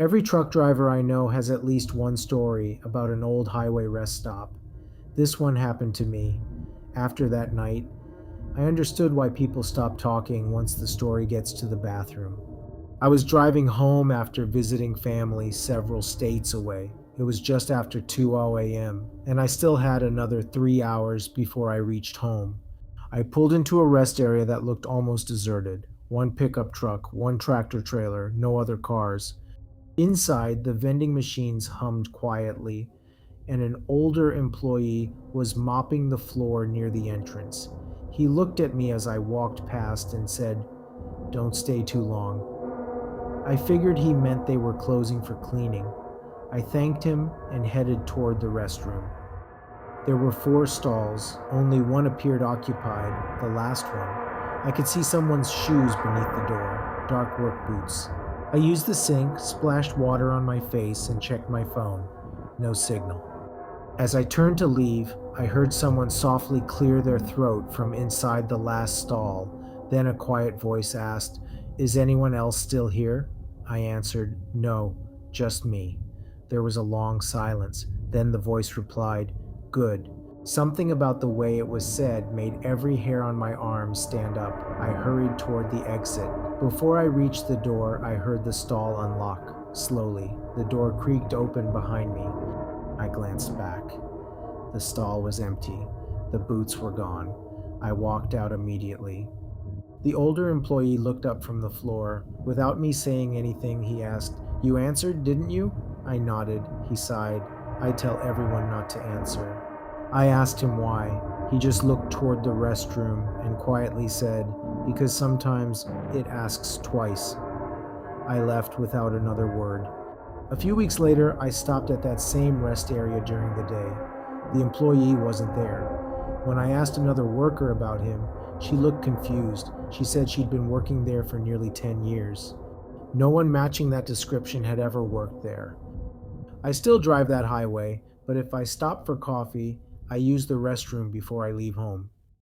Every truck driver I know has at least one story about an old highway rest stop. This one happened to me. After that night, I understood why people stop talking once the story gets to the bathroom. I was driving home after visiting family several states away. It was just after 2:00 a.m., and I still had another 3 hours before I reached home. I pulled into a rest area that looked almost deserted. One pickup truck, one tractor trailer, no other cars. Inside, the vending machines hummed quietly, and an older employee was mopping the floor near the entrance. He looked at me as I walked past and said, "Don't stay too long." I figured he meant they were closing for cleaning. I thanked him and headed toward the restroom. There were 4 stalls, only one appeared occupied, the last one. I could see someone's shoes beneath the door, dark work boots. I used the sink, splashed water on my face, and checked my phone. No signal. As I turned to leave, I heard someone softly clear their throat from inside the last stall. Then a quiet voice asked, "Is anyone else still here?" I answered, "No, just me." There was a long silence. Then the voice replied, "Good." Something about the way it was said made every hair on my arm stand up. I hurried toward the exit. Before I reached the door, I heard the stall unlock. Slowly, the door creaked open behind me. I glanced back. The stall was empty. The boots were gone. I walked out immediately. The older employee looked up from the floor. Without me saying anything, he asked, "You answered, didn't you?" I nodded. He sighed. "I tell everyone not to answer." I asked him why. He just looked toward the restroom and quietly said, "Because sometimes it asks twice." I left without another word. A few weeks later, I stopped at that same rest area during the day. The employee wasn't there. When I asked another worker about him, she looked confused. She said she'd been working there for nearly 10 years. No one matching that description had ever worked there. I still drive that highway, but if I stop for coffee, I use the restroom before I leave home.